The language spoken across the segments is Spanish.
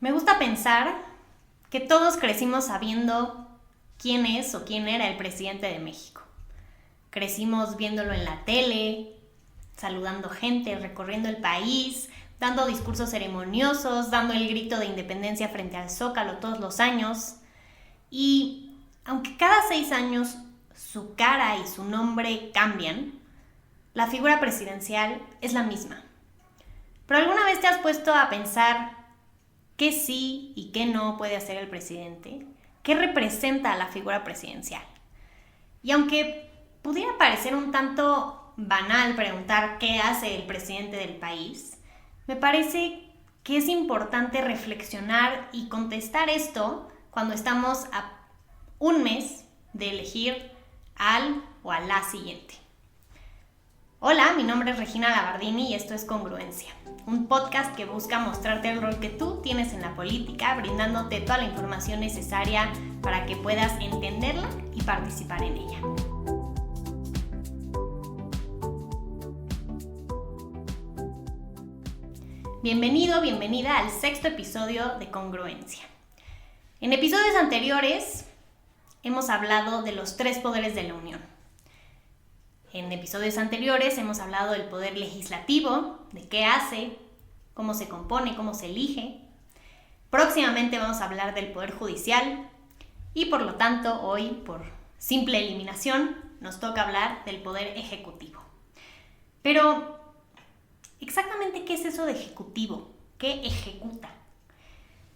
Me gusta pensar que todos crecimos sabiendo quién es o quién era el presidente de México. Crecimos viéndolo en la tele, saludando gente, recorriendo el país, dando discursos ceremoniosos, dando el grito de independencia frente al Zócalo todos los años. Y aunque cada 6 años su cara y su nombre cambian, la figura presidencial es la misma. ¿Pero alguna vez te has puesto a pensar qué sí y qué no puede hacer el presidente? ¿Qué representa a la figura presidencial? Y aunque pudiera parecer un tanto banal preguntar qué hace el presidente del país, me parece que es importante reflexionar y contestar esto cuando estamos a un mes de elegir al o a la siguiente. Hola, mi nombre es Regina Labardini y esto es Congruencia, un podcast que busca mostrarte el rol que tú tienes en la política, brindándote toda la información necesaria para que puedas entenderla y participar en ella. Bienvenido, bienvenida al 6º episodio de Congruencia. En episodios anteriores hemos hablado de los 3 poderes de la Unión. En episodios anteriores hemos hablado del poder legislativo, de qué hace, cómo se compone, cómo se elige. Próximamente vamos a hablar del poder judicial y por lo tanto hoy, por simple eliminación, nos toca hablar del poder ejecutivo. Pero, ¿exactamente qué es eso de ejecutivo? ¿Qué ejecuta?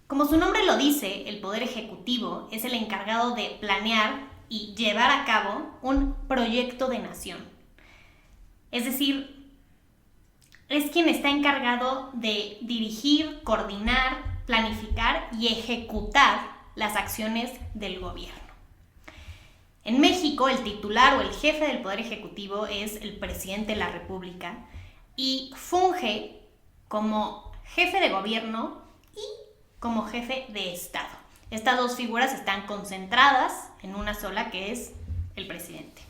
Como su nombre lo dice, el poder ejecutivo es el encargado de planear y llevar a cabo un proyecto de nación. Es decir, es quien está encargado de dirigir, coordinar, planificar y ejecutar las acciones del gobierno. En México, el titular o el jefe del Poder Ejecutivo es el presidente de la República y funge como jefe de gobierno y como jefe de Estado. Estas 2 figuras están concentradas en una sola, que es el presidente.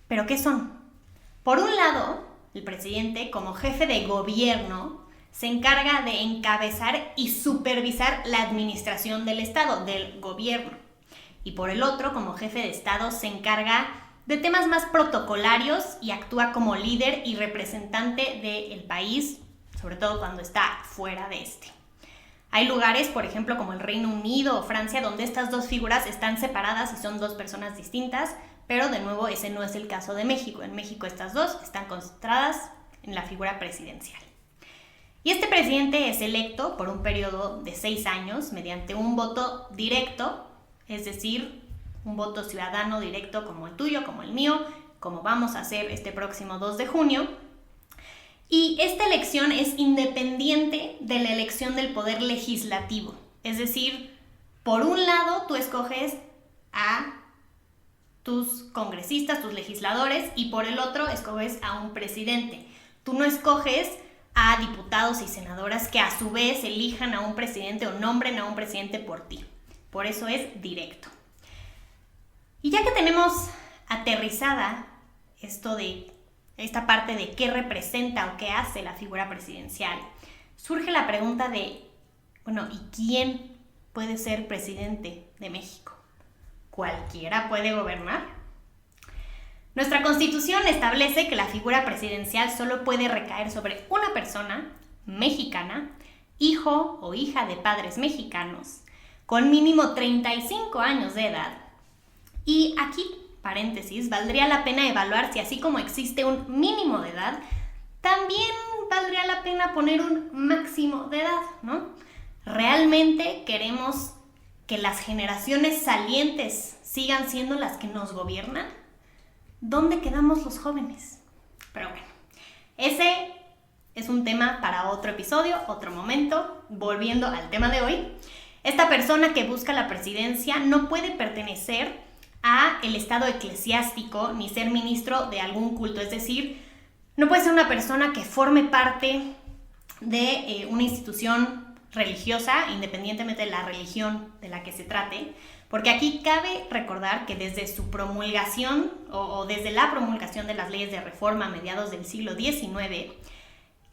¿Pero qué son? Por un lado, el presidente, como jefe de gobierno, se encarga de encabezar y supervisar la administración del Estado, del gobierno. Y por el otro, como jefe de Estado, se encarga de temas más protocolarios y actúa como líder y representante del país, sobre todo cuando está fuera de este. Hay lugares, por ejemplo, como el Reino Unido o Francia, donde estas 2 figuras están separadas y son 2 personas distintas, pero de nuevo ese no es el caso de México. En México estas 2 están concentradas en la figura presidencial. Y este presidente es electo por un periodo de 6 años mediante un voto directo, es decir, un voto ciudadano directo como el tuyo, como el mío, como vamos a hacer este próximo 2 de junio. Y esta elección es independiente de la elección del poder legislativo. Es decir, por un lado tú escoges a tus congresistas, tus legisladores, y por el otro escoges a un presidente. Tú no escoges a diputados y senadoras que a su vez elijan a un presidente o nombren a un presidente por ti. Por eso es directo. Y ya que tenemos aterrizada esta parte de qué representa o qué hace la figura presidencial, surge la pregunta de, ¿y quién puede ser presidente de México? ¿Cualquiera puede gobernar? Nuestra Constitución establece que la figura presidencial solo puede recaer sobre una persona mexicana, hijo o hija de padres mexicanos, con mínimo 35 años de edad. Y aquí, paréntesis, valdría la pena evaluar si así como existe un mínimo de edad, también valdría la pena poner un máximo de edad, ¿no? ¿Realmente queremos que las generaciones salientes sigan siendo las que nos gobiernan? ¿Dónde quedamos los jóvenes? Pero bueno, ese es un tema para otro episodio, otro momento. Volviendo al tema de hoy, esta persona que busca la presidencia no puede pertenecer a el estado eclesiástico ni ser ministro de algún culto, es decir, no puede ser una persona que forme parte de una institución religiosa, independientemente de la religión de la que se trate, porque aquí cabe recordar que desde su promulgación o desde la promulgación de las leyes de reforma a mediados del siglo XIX,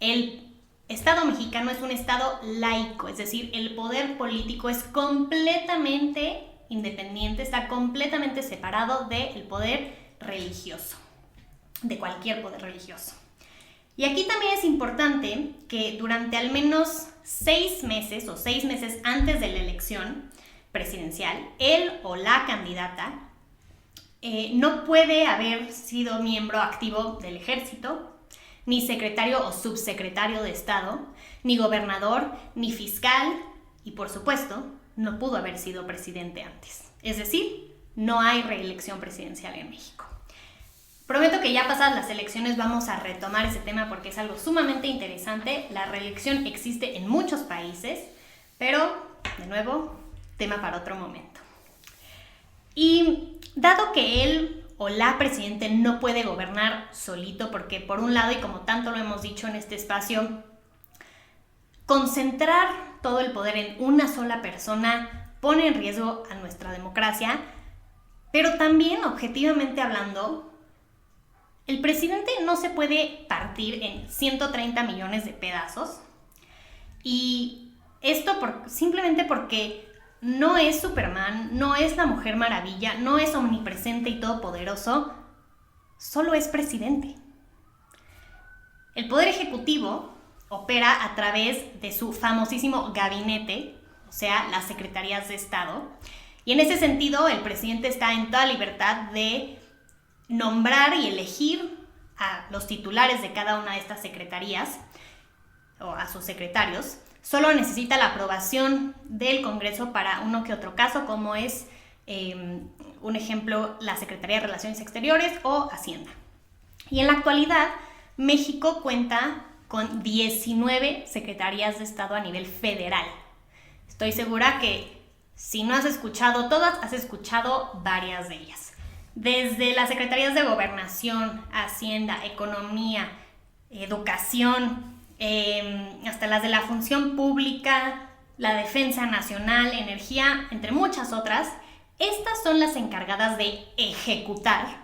el Estado mexicano es un Estado laico, es decir, el poder político es completamente independiente, está completamente separado del poder religioso, de cualquier poder religioso. Y aquí también es importante que durante al menos 6 meses o 6 meses antes de la elección presidencial, él o la candidata no puede haber sido miembro activo del ejército, ni secretario o subsecretario de Estado, ni gobernador, ni fiscal, y por supuesto, no pudo haber sido presidente antes. Es decir, no hay reelección presidencial en México. Prometo que ya pasadas las elecciones vamos a retomar ese tema porque es algo sumamente interesante. La reelección existe en muchos países, pero, de nuevo, tema para otro momento. Y dado que él o la presidente no puede gobernar solito, porque por un lado, y como tanto lo hemos dicho en este espacio, concentrar todo el poder en una sola persona pone en riesgo a nuestra democracia, pero también, objetivamente hablando, el presidente no se puede partir en 130 millones de pedazos, y esto simplemente porque no es Superman, no es la Mujer Maravilla, no es omnipresente y todopoderoso, solo es presidente. El Poder Ejecutivo opera a través de su famosísimo gabinete, o sea, las secretarías de Estado, y en ese sentido el presidente está en toda libertad de nombrar y elegir a los titulares de cada una de estas secretarías o a sus secretarios. Solo necesita la aprobación del Congreso para uno que otro caso, como es, un ejemplo, la Secretaría de Relaciones Exteriores o Hacienda. Y en la actualidad, México cuenta con 19 secretarías de Estado a nivel federal. Estoy segura que si no has escuchado todas, has escuchado varias de ellas. Desde las secretarías de Gobernación, Hacienda, Economía, Educación, hasta las de la Función Pública, la Defensa Nacional, Energía, entre muchas otras, estas son las encargadas de ejecutar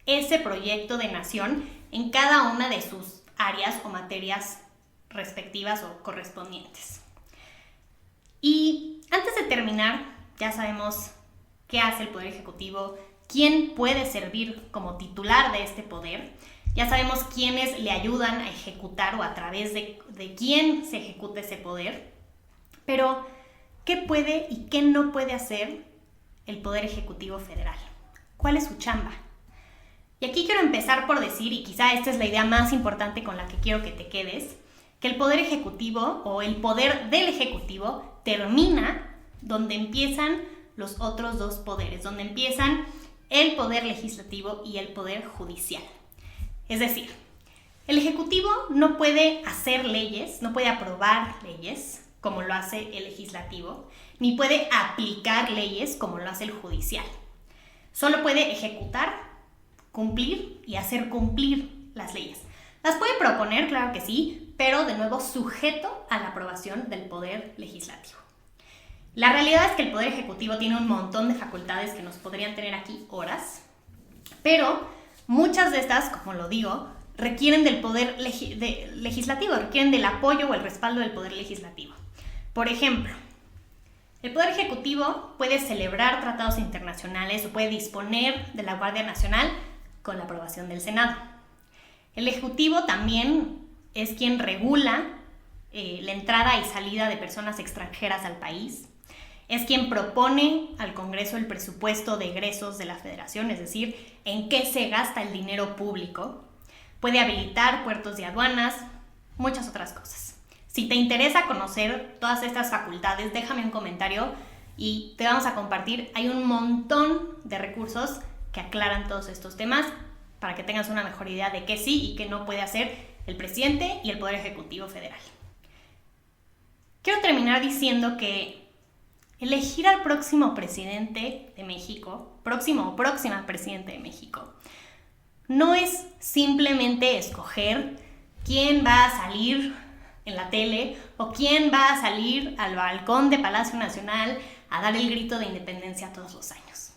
ese proyecto de nación en cada una de sus áreas o materias respectivas o correspondientes. Y antes de terminar, ya sabemos qué hace el Poder Ejecutivo, quién puede servir como titular de este poder. Ya sabemos quiénes le ayudan a ejecutar o a través de quién se ejecuta ese poder. Pero, ¿qué puede y qué no puede hacer el Poder Ejecutivo Federal? ¿Cuál es su chamba? Y aquí quiero empezar por decir, y quizá esta es la idea más importante con la que quiero que te quedes, que el Poder Ejecutivo o el poder del Ejecutivo termina donde empiezan los otros dos poderes, donde empiezan el Poder Legislativo y el Poder Judicial. Es decir, el Ejecutivo no puede hacer leyes, no puede aprobar leyes como lo hace el Legislativo, ni puede aplicar leyes como lo hace el Judicial. Solo puede ejecutar, cumplir y hacer cumplir las leyes. Las puede proponer, claro que sí, pero de nuevo sujeto a la aprobación del Poder Legislativo. La realidad es que el Poder Ejecutivo tiene un montón de facultades que nos podrían tener aquí horas, pero muchas de estas, como lo digo, requieren del Poder Legislativo, requieren del apoyo o el respaldo del Poder Legislativo. Por ejemplo, el Poder Ejecutivo puede celebrar tratados internacionales o puede disponer de la Guardia Nacional con la aprobación del Senado. El Ejecutivo también es quien regula la entrada y salida de personas extranjeras al país. Es quien propone al Congreso el presupuesto de egresos de la Federación, es decir, en qué se gasta el dinero público. Puede habilitar puertos y aduanas, muchas otras cosas. Si te interesa conocer todas estas facultades, déjame un comentario y te vamos a compartir. Hay un montón de recursos que aclaran todos estos temas para que tengas una mejor idea de qué sí y qué no puede hacer el presidente y el Poder Ejecutivo Federal. Quiero terminar diciendo que elegir al próximo presidente de México, próximo o próxima presidente de México, no es simplemente escoger quién va a salir en la tele o quién va a salir al balcón de Palacio Nacional a dar el grito de independencia todos los años.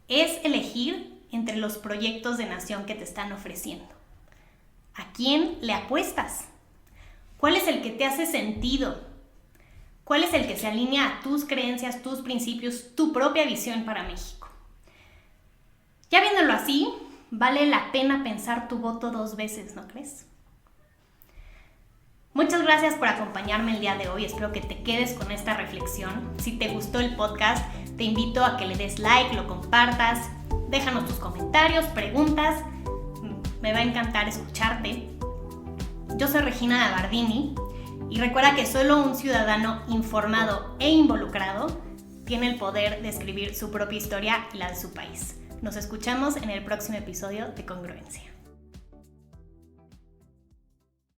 Es elegir entre los proyectos de nación que te están ofreciendo. ¿A quién le apuestas? ¿Cuál es el que te hace sentido? ¿Cuál es el que se alinea a tus creencias, tus principios, tu propia visión para México? Ya viéndolo así, vale la pena pensar tu voto 2 veces, ¿no crees? Muchas gracias por acompañarme el día de hoy. Espero que te quedes con esta reflexión. Si te gustó el podcast, te invito a que le des like, lo compartas, déjanos tus comentarios, preguntas. Me va a encantar escucharte. Yo soy Regina Gabardini y recuerda que solo un ciudadano informado e involucrado tiene el poder de escribir su propia historia y la de su país. Nos escuchamos en el próximo episodio de Congruencia.